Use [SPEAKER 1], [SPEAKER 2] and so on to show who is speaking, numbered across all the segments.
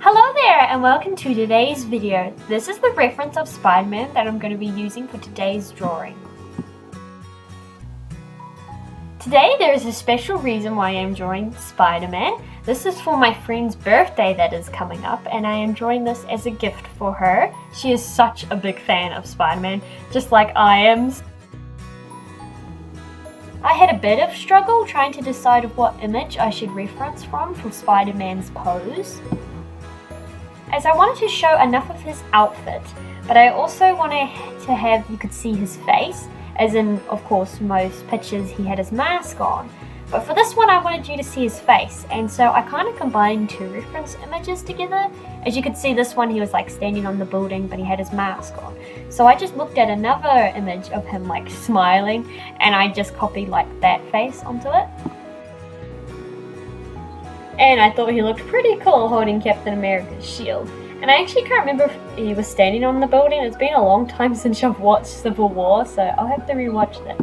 [SPEAKER 1] Hello there and welcome to today's video. This is the reference of Spider-Man that I'm going to be using for today's drawing. Today there is a special reason why I am drawing Spider-Man. This is for my friend's birthday that is coming up and I am drawing this as a gift for her. She is such a big fan of Spider-Man, just like I am. I had a bit of struggle trying to decide of what image I should reference from for Spider-Man's pose, as I wanted to show enough of his outfit, but I also wanted to have you could see his face, as in, of course, most pictures he had his mask on. But for this one I wanted you to see his face, and so I kind of combined two reference images together. As you could see, this one he was like standing on the building but he had his mask on. So I just looked at another image of him like smiling and I just copied like that face onto it. And I thought he looked pretty cool holding Captain America's shield. And I actually can't remember if he was standing on the building. It's been a long time since I've watched Civil War, so I'll have to rewatch that.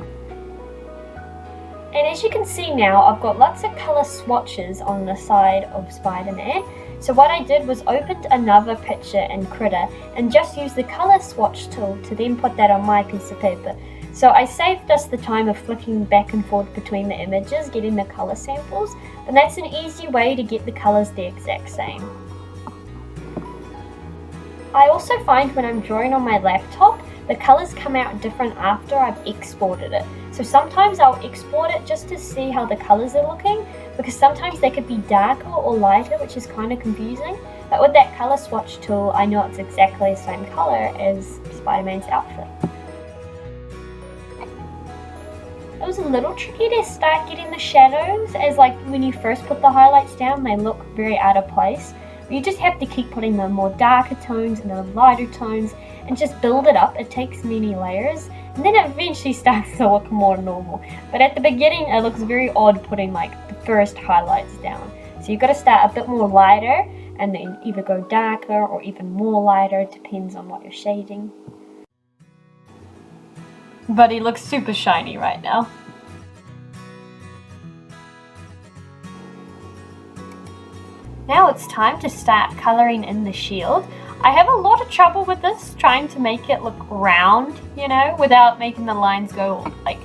[SPEAKER 1] And as you can see now, I've got lots of colour swatches on the side of Spider-Man. So what I did was opened another picture in Critter and just used the colour swatch tool to then put that on my piece of paper. So I saved us the time of flicking back and forth between the images, getting the colour samples, and that's an easy way to get the colours the exact same. I also find when I'm drawing on my laptop, the colours come out different after I've exported it. So sometimes I'll export it just to see how the colours are looking, because sometimes they could be darker or lighter, which is kind of confusing. But with that colour swatch tool, I know it's exactly the same colour as Spider-Man's outfit. It was a little tricky to start getting the shadows, as like when you first put the highlights down they look very out of place. But you just have to keep putting the more darker tones and the lighter tones and just build it up. It takes many layers and then it eventually starts to look more normal. But at the beginning it looks very odd putting like the first highlights down. So you've got to start a bit more lighter and then either go darker or even more lighter, it depends on what you're shading. But he looks super shiny right now. Now it's time to start colouring in the shield. I have a lot of trouble with this, trying to make it look round, you know, without making the lines go like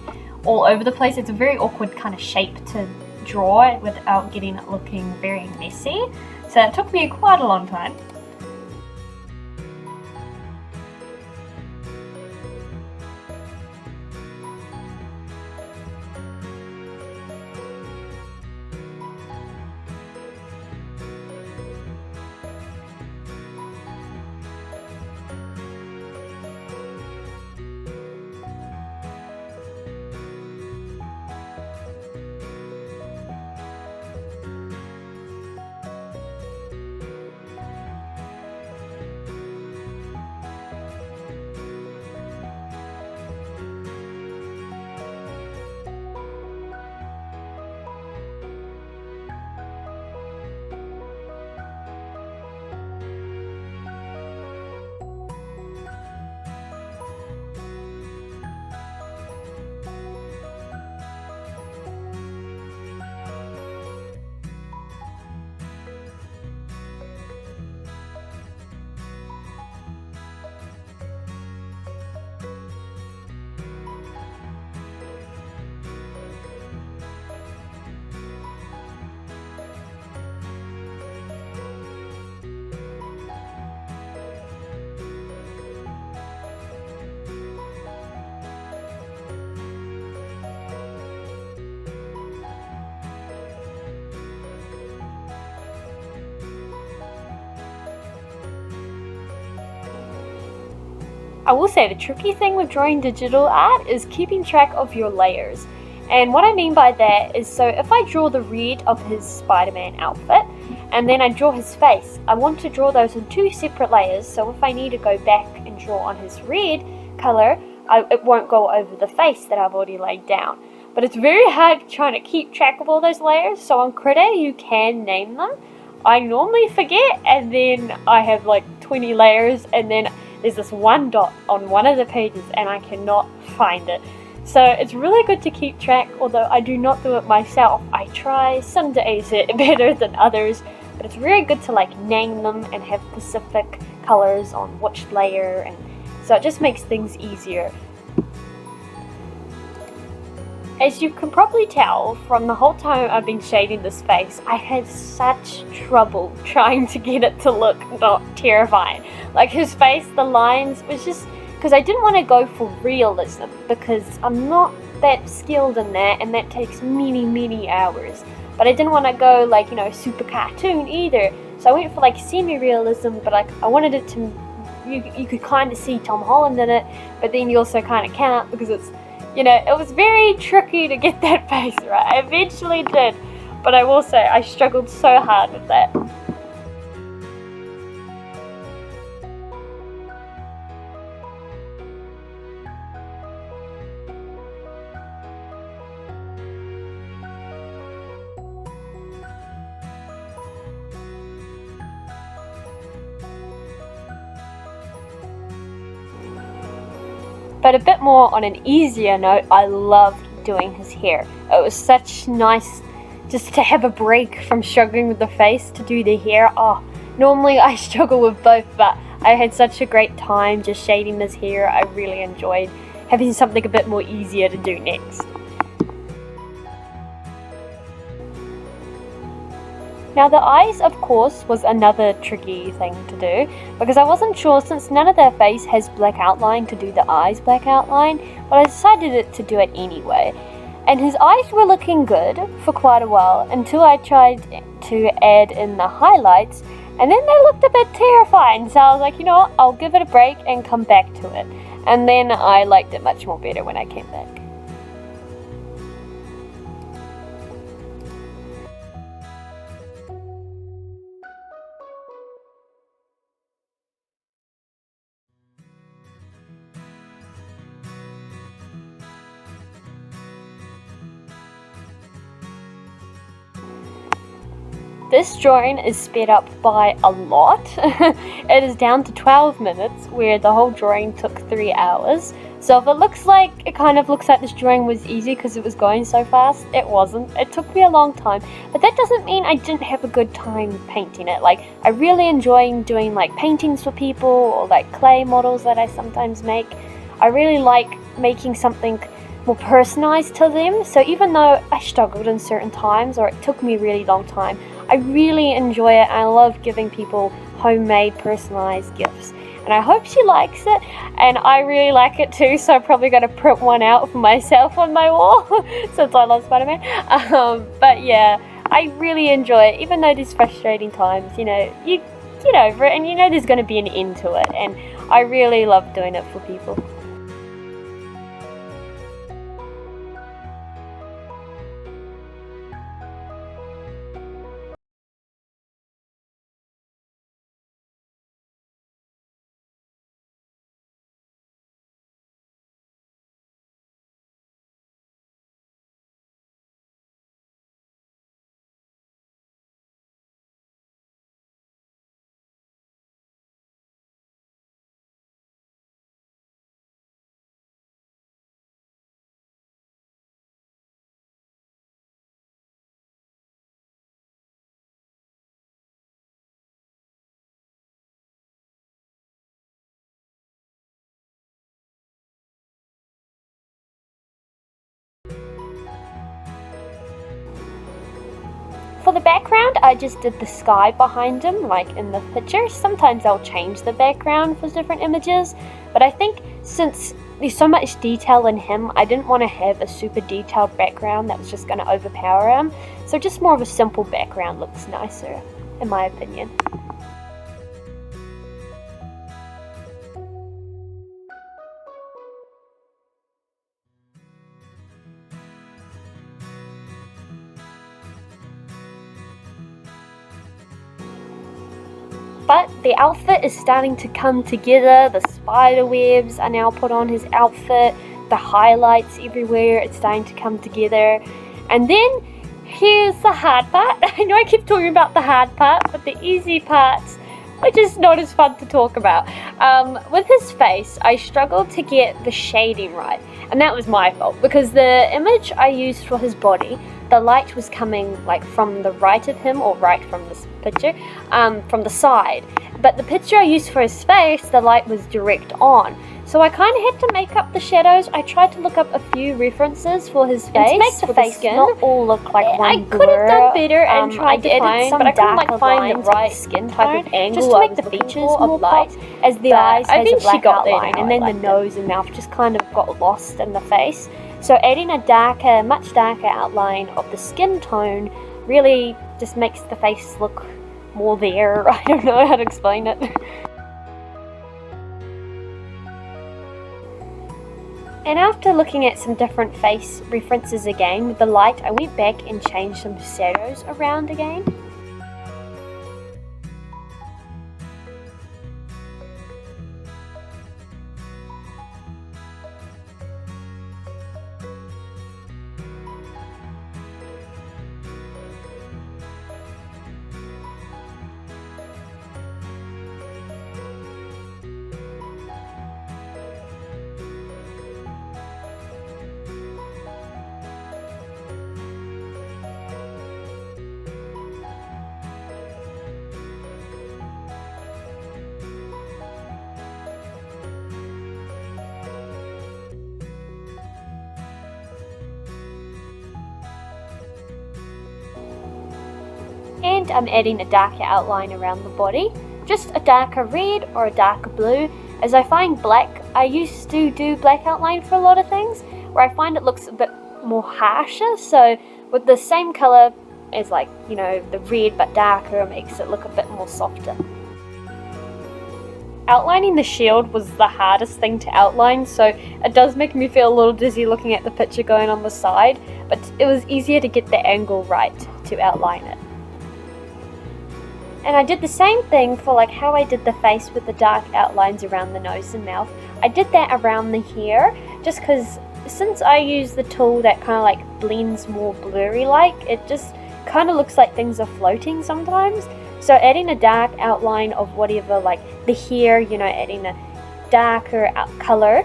[SPEAKER 1] all over the place. It's a very awkward kind of shape to draw without getting it looking very messy. So it took me quite a long time. I will say the tricky thing with drawing digital art is keeping track of your layers. And what I mean by that is, so if I draw the red of his Spider-Man outfit and then I draw his face, I want to draw those in two separate layers, so if I need to go back and draw on his red colour, it won't go over the face that I've already laid down. But it's very hard trying to keep track of all those layers, so on Critter you can name them. I normally forget, and then I have like 20 layers, and then there's this one dot on one of the pages and I cannot find it. So it's really good to keep track, although I do not do it myself. I try some days it better than others, but it's really good to like name them and have specific colors on which layer, and so it just makes things easier. As you can probably tell from the whole time I've been shading this face, I had such trouble trying to get it to look not terrifying. Like his face, the lines, was just because I didn't want to go for realism, because I'm not that skilled in that, and that takes many hours. But I didn't want to go like, super cartoon either. So I went for like semi-realism, but like I wanted it to, you could kind of see Tom Holland in it, but then you also kind of can't, because it's, it was very tricky to get that face right. I eventually did, but I will say I struggled so hard with that. But a bit more on an easier note, I loved doing his hair. It was such nice just to have a break from struggling with the face to do the hair. Normally I struggle with both, but I had such a great time just shading his hair. I really enjoyed having something a bit more easier to do next. Now the eyes, of course, was another tricky thing to do, because I wasn't sure, since none of their face has black outline, to do the eyes black outline, but I decided to do it anyway. And his eyes were looking good for quite a while, until I tried to add in the highlights, and then they looked a bit terrifying, so I was like, what, I'll give it a break and come back to it. And then I liked it much more better when I came back. This drawing is sped up by a lot. It is down to 12 minutes, where the whole drawing took 3 hours. So if it kind of looks like this drawing was easy because it was going so fast, it wasn't. It took me a long time, but that doesn't mean I didn't have a good time painting it. Like, I really enjoy doing like paintings for people, or like clay models that I sometimes make. I really like making something more personalized to them. So even though I struggled in certain times, or it took me a really long time, I really enjoy it. I love giving people homemade personalized gifts, and I hope she likes it, and I really like it too, so I'm probably going to print one out for myself on my wall since I love Spider-Man. But yeah, I really enjoy it, even though there's frustrating times. You get over it, and there's going to be an end to it, and I really love doing it for people. For the background, I just did the sky behind him, like in the picture. Sometimes I'll change the background for different images, but I think since there's so much detail in him, I didn't want to have a super detailed background that was just going to overpower him. So just more of a simple background looks nicer, in my opinion. But the outfit is starting to come together. The spider webs are now put on his outfit, the highlights everywhere, it's starting to come together. And then here's the hard part. I know I keep talking about the hard part, but the easy parts are just not as fun to talk about. With his face, I struggled to get the shading right, and that was my fault, because the image I used for his body the light was coming like from the right of him, or right from this picture, from the side. But the picture I used for his face, the light was direct on. So I kind of had to make up the shadows. I tried to look up a few references for his face,
[SPEAKER 2] and to make the face
[SPEAKER 1] skin
[SPEAKER 2] not all look like one blur.
[SPEAKER 1] I could have done better and tried to find,
[SPEAKER 2] some
[SPEAKER 1] but I couldn't like find the right
[SPEAKER 2] skin
[SPEAKER 1] type of angle
[SPEAKER 2] just to make
[SPEAKER 1] I was
[SPEAKER 2] the
[SPEAKER 1] looking
[SPEAKER 2] features
[SPEAKER 1] for
[SPEAKER 2] more
[SPEAKER 1] of light,
[SPEAKER 2] pop,
[SPEAKER 1] as the
[SPEAKER 2] but
[SPEAKER 1] eyes
[SPEAKER 2] I
[SPEAKER 1] has a
[SPEAKER 2] eventually
[SPEAKER 1] black
[SPEAKER 2] got there
[SPEAKER 1] outline,
[SPEAKER 2] how
[SPEAKER 1] and
[SPEAKER 2] I
[SPEAKER 1] then the
[SPEAKER 2] liked it.
[SPEAKER 1] nose and mouth just kind of got lost in the face. So adding a darker, much darker outline of the skin tone really just makes the face look more there. I don't know how to explain it. And after looking at some different face references again with the light, I went back and changed some shadows around again. And I'm adding a darker outline around the body, just a darker red or a darker blue, as I find black, I used to do black outline for a lot of things, where I find it looks a bit more harsher, so with the same colour as like, you know, the red but darker, it makes it look a bit more softer. Outlining the shield was the hardest thing to outline, so it does make me feel a little dizzy looking at the picture going on the side, but it was easier to get the angle right to outline it. And I did the same thing for like how I did the face with the dark outlines around the nose and mouth. I did that around the hair, just because since I use the tool that kind of like blends more blurry like, it just kind of looks like things are floating sometimes. So adding a dark outline of whatever, like the hair, you know, adding a darker color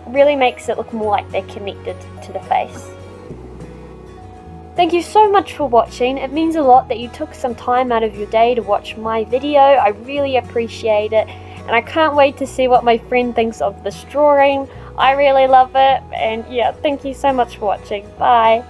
[SPEAKER 1] really makes it look more like they're connected to the face. Thank you so much for watching. It means a lot that you took some time out of your day to watch my video. I really appreciate it, and I can't wait to see what my friend thinks of this drawing. I really love it, and yeah, thank you so much for watching. Bye.